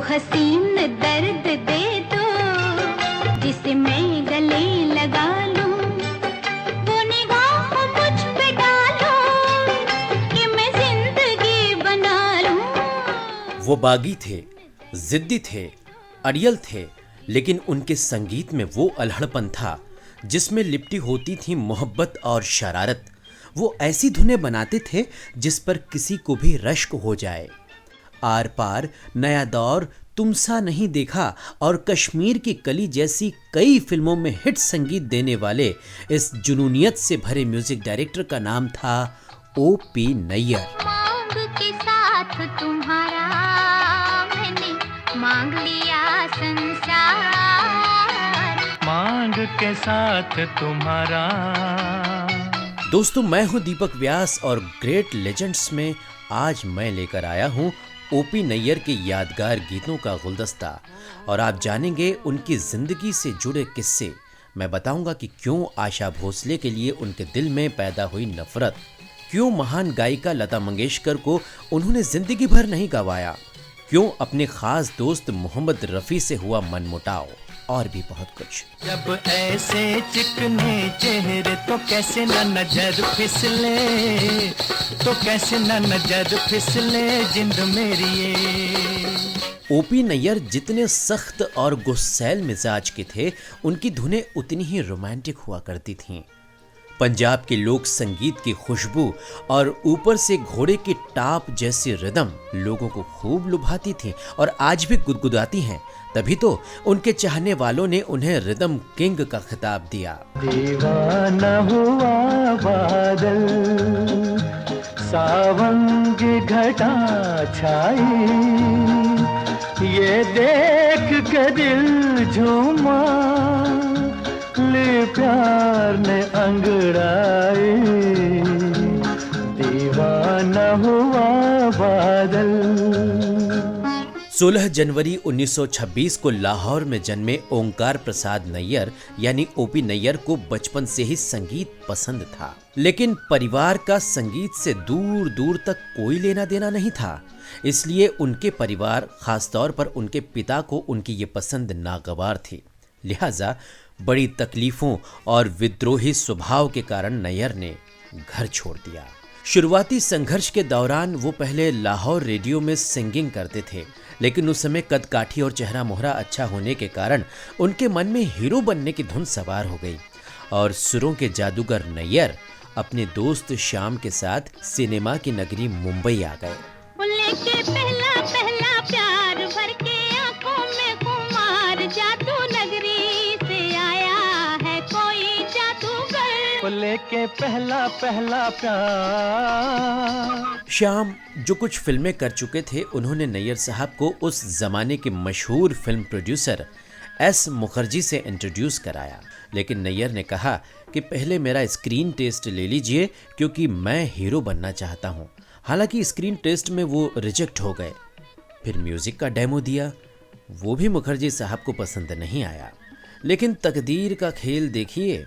हसीन दर्द दे दो, जिसे मैं गले लगा लूं, वो निगाह मुझ पे डालो कि मैं जिंदगी बना लूं। वो बागी थे, जिद्दी थे, अड़ियल थे, लेकिन उनके संगीत में वो अल्हड़पन था जिसमें लिपटी होती थी मोहब्बत और शरारत। वो ऐसी धुनें बनाते थे जिस पर किसी को भी रश्क हो जाए। आर पार, नया दौर, तुमसा नहीं देखा और कश्मीर की कली जैसी कई फिल्मों में हिट संगीत देने वाले इस जुनूनियत से भरे म्यूजिक डायरेक्टर का नाम था O.P. नैयर। मांग के साथ तुम्हारा मैंने मांग लिया संसार, मांग के साथ तुम्हारा। दोस्तों, मैं हूं दीपक व्यास और ग्रेट लेजेंड्स में आज मैं लेकर आया हूं O.P. नैयर के यादगार गीतों का गुलदस्ता और आप जानेंगे उनकी जिंदगी से जुड़े किस्से। मैं बताऊंगा कि क्यों आशा भोसले के लिए उनके दिल में पैदा हुई नफरत, क्यों महान गायिका लता मंगेशकर को उन्होंने जिंदगी भर नहीं गवाया, क्यों अपने खास दोस्त मोहम्मद रफी से हुआ मनमुटाव और भी बहुत कुछ। जब ऐसे चिकने चेहरे तो कैसे न नजर फिसले, तो कैसे न नजर फिसले जिंद मेरी ये। O.P. नैयर जितने सख्त और गुस्सैल मिजाज के थे, उनकी धुनें उतनी ही रोमांटिक हुआ करती थीं। पंजाब के लोक संगीत की खुशबू और ऊपर से घोड़े की टाप जैसी रिदम लोगों को खूब लुभाती थी और आज भी गुदगुदाती हैं। तभी तो उनके चाहने वालों ने उन्हें रिदम किंग का खिताब दिया। दीवाना हुआ बादल, सावन की घटा छाई, ये देख के दिल झूमा, ले प्यार ने अंगड़ाई, दीवाना हुआ बादल। 16 जनवरी 1926 को लाहौर में जन्मे ओंकार प्रसाद नैयर यानी O.P. नैयर को बचपन से ही संगीत पसंद था, लेकिन परिवार का संगीत से दूर दूर तक कोई लेना देना नहीं था। इसलिए उनके परिवार, खासतौर पर उनके पिता को उनकी ये पसंद नागवार थी। लिहाजा बड़ी तकलीफों और विद्रोही स्वभाव के कारण नैयर ने घर छोड़ दिया। शुरुआती संघर्ष के दौरान वो पहले लाहौर रेडियो में सिंगिंग करते थे, लेकिन उस समय कदकाठी और चेहरा मोहरा अच्छा होने के कारण उनके मन में हीरो बनने की धुन सवार हो गई और सुरों के जादूगर नैयर अपने दोस्त श्याम के साथ सिनेमा की नगरी मुंबई आ गए। लेके पहला पहला प्यार भर के आंखों में खुमार, जादू नगरी से आया है कोई जादूगर, लेके पहला पहला प्यार। श्याम जो कुछ फिल्में कर चुके थे, उन्होंने नैयर साहब को उस जमाने के मशहूर फिल्म प्रोड्यूसर S. मुखर्जी से इंट्रोड्यूस कराया, लेकिन नैयर ने कहा कि पहले मेरा स्क्रीन टेस्ट ले लीजिए क्योंकि मैं हीरो बनना चाहता हूँ। हालांकि स्क्रीन टेस्ट में वो रिजेक्ट हो गए। फिर म्यूजिक का डेमो दिया, वो भी मुखर्जी साहब को पसंद नहीं आया। लेकिन तकदीर का खेल देखिए,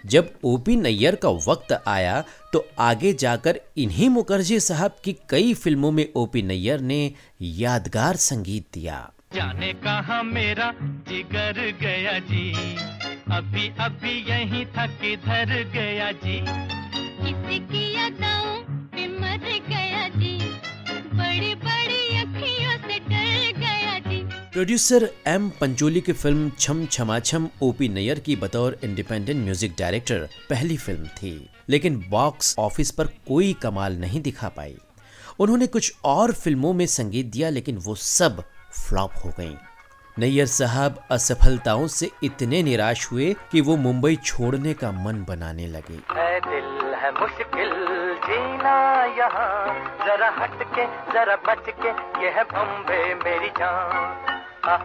जब O.P. नैयर का वक्त आया तो आगे जाकर इन्हीं मुखर्जी साहब की कई फिल्मों में O.P. नैयर ने यादगार संगीत दिया। जाने कहाँ मेरा जिगर गया जी, अभी अभी यहीं था किधर गया जी, किसकी यादों पे मर गया जी, बड़ी बड़ी अखियों से डर गया जी। Producer M. पंचोली की फिल्म छम छमाछम O.P. नैयर की बतौर इंडिपेंडेंट म्यूजिक डायरेक्टर पहली फिल्म थी, लेकिन बॉक्स ऑफिस पर कोई कमाल नहीं दिखा पाई। उन्होंने कुछ और फिल्मों में संगीत दिया, लेकिन वो सब फ्लॉप हो गईं। नैयर साहब असफलताओं से इतने निराश हुए कि वो मुंबई छोड़ने का मन बनाने लगे। है दिल है मुश्किल जीना यहाँ, जरा हट के जरा बच के, ये है बम्बे मेरी जान, हा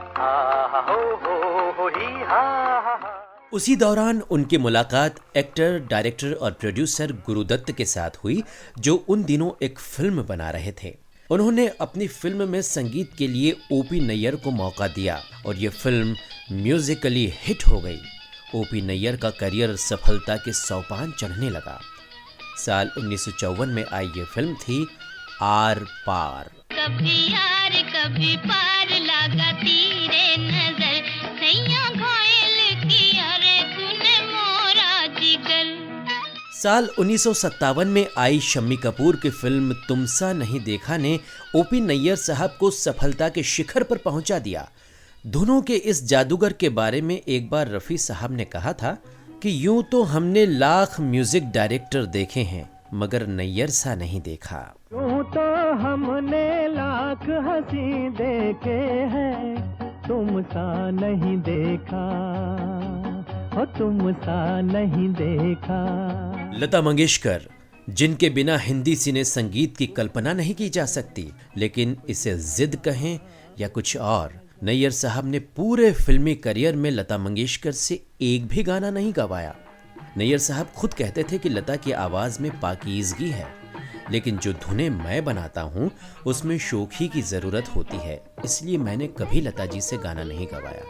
हा हो ही हा। उसी दौरान उनकी मुलाकात एक्टर, डायरेक्टर और प्रोड्यूसर गुरुदत्त के साथ हुई, जो उन दिनों एक फिल्म बना रहे थे। उन्होंने अपनी फिल्म में संगीत के लिए O.P. नैयर को मौका दिया और ये फिल्म म्यूजिकली हिट हो गई। O.P. नैयर का करियर सफलता के सोपान चढ़ने लगा। साल 1954 में आई ये फिल्म थी आर पार। कभी यार कभी पार ला लागा तीरे नजर सैया घायल किया रे तूने मोरा जिगर। साल 1957 में आई शम्मी कपूर की फिल्म तुमसा नहीं देखा ने ओपी नैयर साहब को सफलता के शिखर पर पहुंचा दिया। धुनों के इस जादूगर के बारे में एक बार रफी साहब ने कहा था कि यूं तो हमने लाख म्यूजिक डायरेक्टर देखे हैं मगर नैयर सा नहीं देखा। यूं तो हमने लाख हंसी देखे हैं तुम सा नहीं देखा हो तुम सा नहीं देखा। लता मंगेशकर, जिनके बिना हिंदी सिने संगीत की कल्पना नहीं की जा सकती, लेकिन इसे जिद कहें या कुछ और, नैयर साहब ने पूरे फिल्मी करियर में लता मंगेशकर से एक भी गाना नहीं गवाया। नैयर साहब खुद कहते थे कि लता की आवाज में पाकीज़गी है, लेकिन जो धुनें मैं बनाता हूँ उसमें शोखी की जरूरत होती है, इसलिए मैंने कभी लता जी से गाना नहीं गवाया।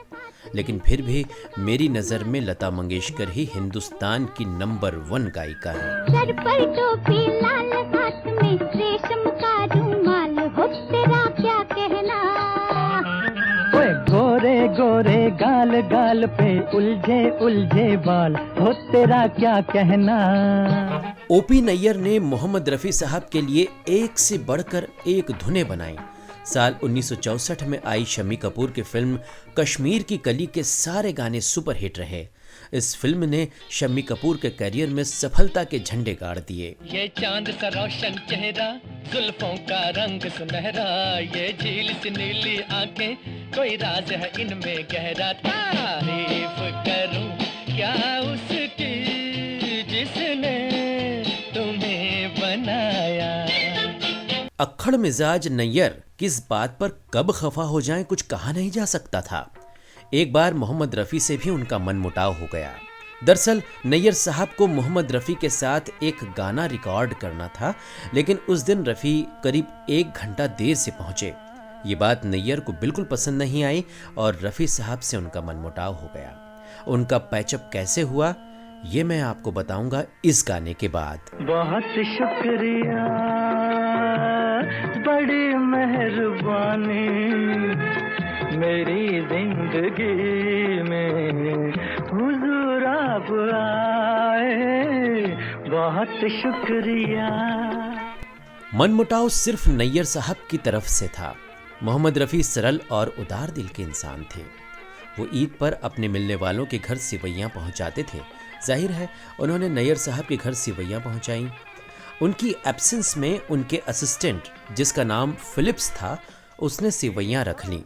लेकिन फिर भी मेरी नजर में लता मंगेशकर ही हिंदुस्तान की नंबर 1 गायिका है। सर पर टोपी लाल हाथ में रेशम का रुमाल हो तेरा क्या कहना। ओए गोरे गोरे गाल गाल पे उलझे उलझे बाल हो तेरा क्या कहना। ओपी नैयर ने मोहम्मद रफी साहब के लिए एक से बढ़कर एक धुनें बनाई। साल 1964 में आई शम्मी कपूर की फिल्म कश्मीर की कली के सारे गाने सुपरहिट रहे। इस फिल्म ने शम्मी कपूर के करियर में सफलता के झंडे गाड़ दिए। ये चांद सा रोशन चेहरा, जुल्फों का रंग सुनहरा, ये झील सी नीली आंखें, कोई राज है इनमें गहरा। तारीफ करूं क्या उसकी जिसने तुम्हें बनाया। अक्खड़ मिजाज नैयर किस बात पर कब खफा हो जाएं कुछ कहा नहीं जा सकता था। एक बार मोहम्मद रफ़ी से भी उनका मनमुटाव हो गया। दरअसल नैयर साहब को मोहम्मद रफ़ी के साथ एक गाना रिकॉर्ड करना था, लेकिन उस दिन रफ़ी करीब 1 घंटा देर से पहुंचे। ये बात नैयर को बिल्कुल पसंद नहीं आई और रफ़ी साहब से उनका मनमुटाव हो गया। उनका पैचअप कैसे हुआ ये मैं आपको बताऊंगा इस गाने के बाद। बहुत शुक्रिया बड़ी मेहरबानी मेरी जिंदगी में हुजूर आप आए, बहुत शुक्रिया। मनमुटाव सिर्फ नैयर साहब की तरफ से था। मोहम्मद रफ़ी सरल और उदार दिल के इंसान थे। वो ईद पर अपने मिलने वालों के घर सिवैयाँ पहुंचाते थे। जाहिर है उन्होंने नैयर साहब के घर सिवैयाँ पहुंचाई। उनकी एब्सेंस में उनके असिस्टेंट, जिसका नाम फिलिप्स था, उसने सिवैयाँ रख लीं।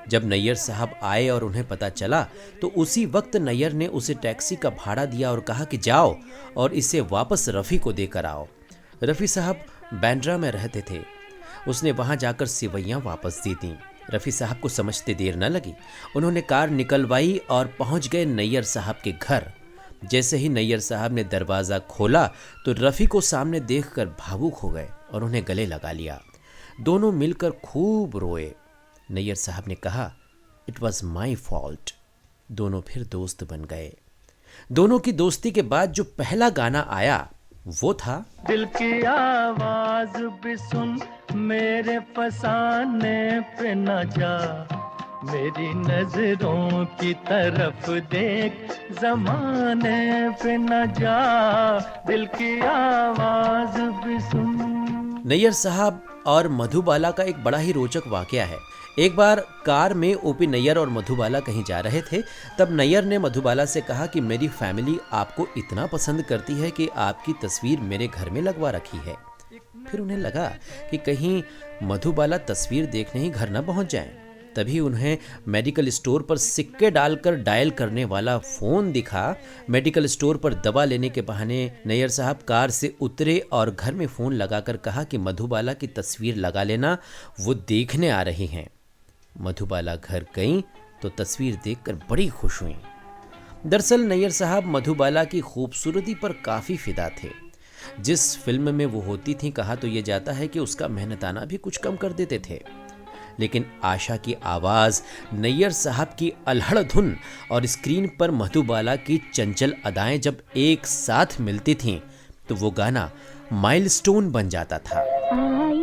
जब नैयर साहब आए और उन्हें पता चला तो उसी वक्त नैयर ने उसे टैक्सी का भाड़ा दिया और कहा कि जाओ और इसे वापस रफ़ी को देकर आओ। रफ़ी साहब बैंड्रा में रहते थे। उसने वहां जाकर सिवैयाँ वापस दी थीं। रफ़ी साहब को समझते देर न लगी। उन्होंने कार निकलवाई और पहुंच गए नैयर साहब के घर। जैसे ही नैयर साहब ने दरवाज़ा खोला तो रफ़ी को सामने देखकर भावुक हो गए और उन्हें गले लगा लिया। दोनों मिलकर खूब रोए। नैयर साहब ने कहा, इट वॉज माई फॉल्ट। दोनों फिर दोस्त बन गए। दोनों की दोस्ती के बाद जो पहला गाना आया वो था दिल की आवाज भी सुन मेरे फसाने पे न जा, मेरी नजरों की तरफ देख जमाने पे न जा, दिल की आवाज भी सुन। नैयर साहब और मधुबाला का एक बड़ा ही रोचक वाकया है। एक बार कार में ओपी नैयर और मधुबाला कहीं जा रहे थे। तब नैयर ने मधुबाला से कहा कि मेरी फैमिली आपको इतना पसंद करती है कि आपकी तस्वीर मेरे घर में लगवा रखी है। फिर उन्हें लगा कि कहीं मधुबाला तस्वीर देखने ही घर न पहुंच जाएं। तभी उन्हें मेडिकल स्टोर पर सिक्के डालकर डायल करने वाला फोन दिखा। मेडिकल स्टोर पर दवा लेने के बहाने नैयर साहब कार से उतरे और घर में फोन लगाकर कहा कि मधुबाला की तस्वीर लगा लेना, वो देखने आ रही हैं। मधुबाला घर गईं तो तस्वीर देखकर बड़ी खुश हुईं। दरअसल नैयर साहब मधुबाला की खूबसूरती पर काफ़ी फिदा थे। जिस फिल्म में वो होती थी कहा तो ये जाता है कि उसका मेहनताना भी कुछ कम कर देते थे। लेकिन आशा की आवाज़, नैयर साहब की अल्हड़ धुन और स्क्रीन पर मधुबाला की चंचल अदाएं जब एक साथ मिलती थीं तो वो गाना माइलस्टोन बन जाता था। आई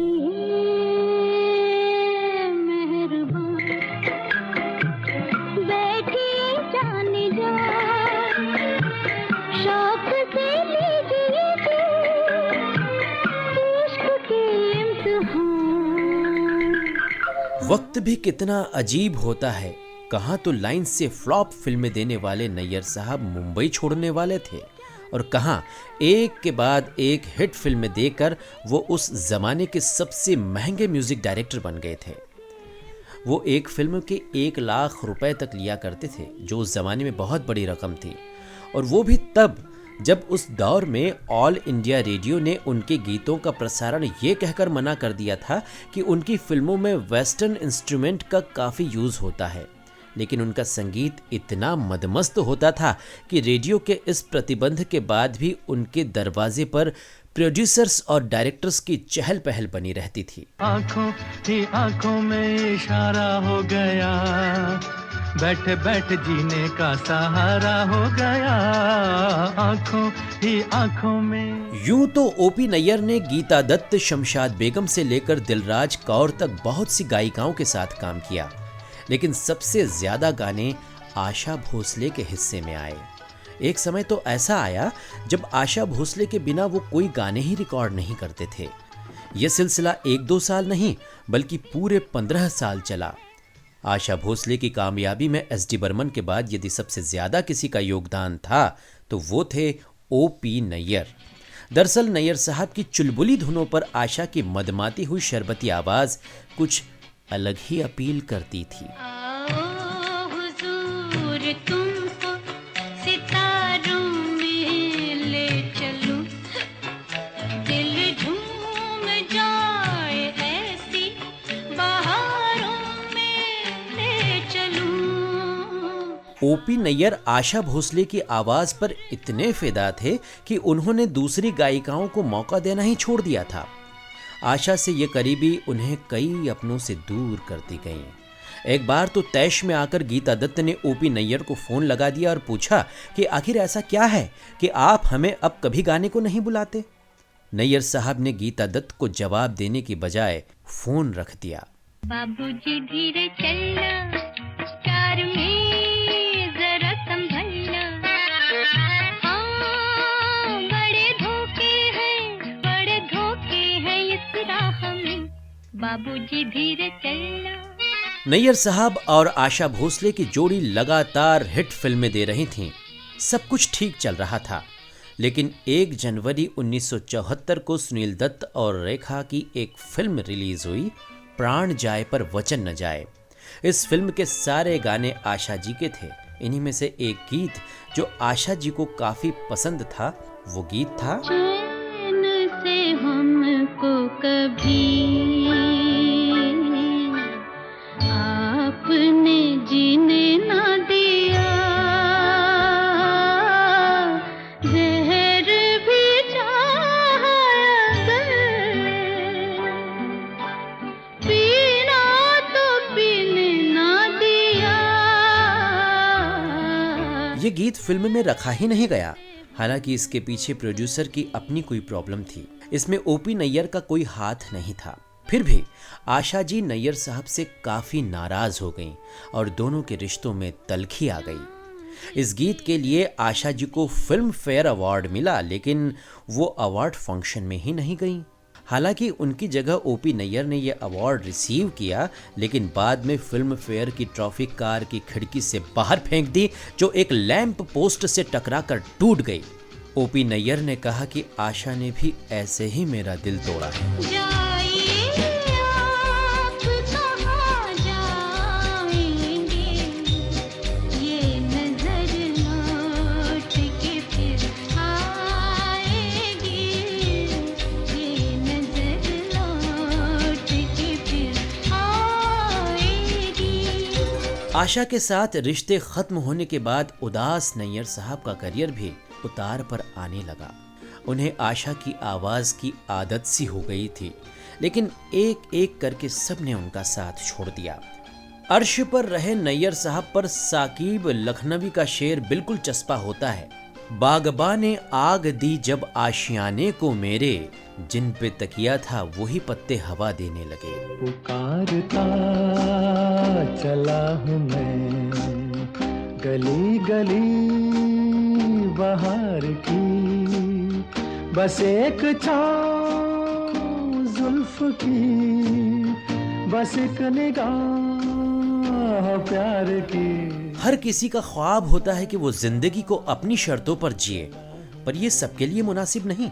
है मेहरबान वक्त भी कितना अजीब होता है, कहाँ तो लाइन से फ्लॉप फिल्में देने वाले नैयर साहब मुंबई छोड़ने वाले थे और कहाँ एक के बाद एक हिट फिल्में देकर वो उस जमाने के सबसे महंगे म्यूजिक डायरेक्टर बन गए थे। वो एक फिल्म के 1 लाख रुपए तक लिया करते थे, जो उस जमाने में बहुत बड़ी रकम थी, और वो भी तब जब उस दौर में ऑल इंडिया रेडियो ने उनके गीतों का प्रसारण ये कहकर मना कर दिया था कि उनकी फिल्मों में वेस्टर्न इंस्ट्रूमेंट का काफ़ी यूज़ होता है। लेकिन उनका संगीत इतना मदमस्त होता था कि रेडियो के इस प्रतिबंध के बाद भी उनके दरवाजे पर प्रोड्यूसर्स और डायरेक्टर्स की चहल पहल बनी रहती थी। आंखों ही आंखों में इशारा हो गया, बैठे बैठे जीने का सहारा हो गया, आंखों ही आंखों में। यूं तो ओपी नैयर ने गीता दत्त, शमशाद बेगम से लेकर दिलराज कौर तक बहुत सी गायिकाओं के साथ काम किया, लेकिन सबसे ज्यादा गाने आशा भोसले के हिस्से में आए। एक समय तो ऐसा आया जब आशा भोसले के बिना वो कोई गाने ही रिकॉर्ड नहीं करते थे। यह सिलसिला 1-2 साल नहीं बल्कि पूरे 15 साल चला। आशा भोसले की कामयाबी में एस.डी. बर्मन के बाद यदि सबसे ज्यादा किसी का योगदान था तो वो थे ओपी नैयर। दरअसल नैयर साहब की चुलबुली धुनों पर आशा की मदमाती हुई शरबती आवाज कुछ अलग ही अपील करती थी। आओ हुजूर तुमको सितारों में ले चलूं, दिल झूम जाए ऐसी बहारों में ले चलूं। ओपी नैयर आशा भोसले की आवाज पर इतने फिदा थे कि उन्होंने दूसरी गायिकाओं को मौका देना ही छोड़ दिया था। आशा से ये करीबी उन्हें कई अपनों से दूर करती गई। एक बार तो तैश में आकर गीता दत्त ने ओपी नैयर को फोन लगा दिया और पूछा कि आखिर ऐसा क्या है कि आप हमें अब कभी गाने को नहीं बुलाते। नैयर साहब ने गीता दत्त को जवाब देने की बजाय फोन रख दिया। बाबूजी धीरे चलना, प्यार में जरा संभलना, हाँ बड़े धोखे हैं इस राह में, बाबूजी धीरे चलना। नैयर साहब और आशा भोसले की जोड़ी लगातार हिट फिल्में दे रही थीं। सब कुछ ठीक चल रहा था, लेकिन 1 जनवरी 1974 को सुनील दत्त और रेखा की एक फिल्म रिलीज हुई, प्राण जाए पर वचन न जाए। इस फिल्म के सारे गाने आशा जी के थे। इन्हीं में से एक गीत जो आशा जी को काफी पसंद था, वो गीत था चैन से हमको कभी आपने जीने ना दिया, जहर भी चाहा अगर, पीना तो पीने ना दिया। ये गीत फिल्म में रखा ही नहीं गया। हालांकि इसके पीछे प्रोड्यूसर की अपनी कोई प्रॉब्लम थी। इसमें ओपी नैयर का कोई हाथ नहीं था। फिर भी आशा जी नैयर साहब से काफी नाराज हो गईं और दोनों के रिश्तों में तल्खी आ गई। इस गीत के लिए आशा जी को फिल्म फेयर अवार्ड मिला, लेकिन वो अवार्ड फंक्शन में ही नहीं गईं। हालांकि उनकी जगह ओपी नैयर ने यह अवार्ड रिसीव किया, लेकिन बाद में फिल्म फेयर की ट्रॉफी कार की खिड़की से बाहर फेंक दी, जो एक लैंप पोस्ट से टकराकर टूट गई। ओपी नैयर ने कहा कि आशा ने भी ऐसे ही मेरा दिल तोड़ा है। जाइए आप कहाँ जाएंगे, ये नजर लौट के फिर आएगी, ये नजर लौट के फिर आएगी। आशा के साथ रिश्ते खत्म होने के बाद उदास नैयर साहब का करियर भी उतार पर आने लगा। उन्हें आशा की आवाज की आदत सी हो गई थी, लेकिन एक एक करके सबने उनका साथ छोड़ दिया। अर्श पर रहे नैयर साहब पर साकीब लखनवी का शेर बिल्कुल चस्पा होता है। बागबा ने आग दी जब आशियाने को मेरे, जिन पे तकिया था वही पत्ते हवा देने लगे। पुकारता चला हूँ मैं गली गली बहार की, बस एक छाँव जुल्फ की बस एक निगाह प्यार की। हर किसी का ख्वाब होता है कि वो जिंदगी को अपनी शर्तों पर जिए, पर ये सबके लिए मुनासिब नहीं।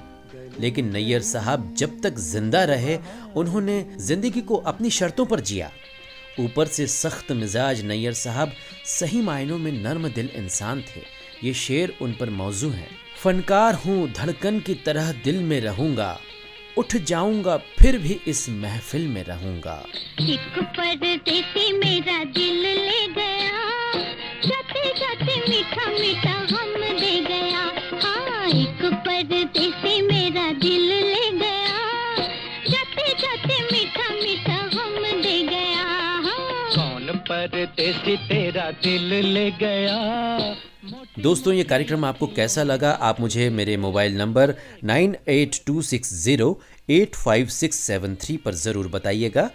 लेकिन नैयर साहब जब तक जिंदा रहे उन्होंने जिंदगी को अपनी शर्तों पर जिया। ऊपर से सख्त मिजाज नैयर साहब सही मायनों में नर्म दिल इंसान थे। ये शेर उन पर मौजू है। फनकार हूँ धड़कन की तरह दिल में रहूंगा, उठ जाऊंगा फिर भी इस महफिल में रहूंगा। एक परदेसी मेरा दिल ले गया, जाते जाते मीठा मीठा हम दे गया। हाँ, एक परदेसी मेरा दिल ले गया, जाते जाते मीठा मीठा हम दे गया। हाँ। कौन परदेसी तेरा दिल ले गया। दोस्तों, ये कार्यक्रम आपको कैसा लगा? आप मुझे मेरे मोबाइल नंबर 9826085673 पर ज़रूर बताइएगा।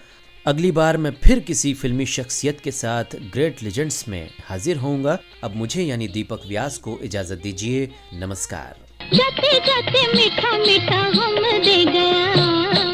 अगली बार मैं फिर किसी फिल्मी शख्सियत के साथ ग्रेट लेजेंड्स में हाजिर होऊंगा। अब मुझे यानी दीपक व्यास को इजाज़त दीजिए। नमस्कार। जाते जाते मीठा मीठा हम दे गया।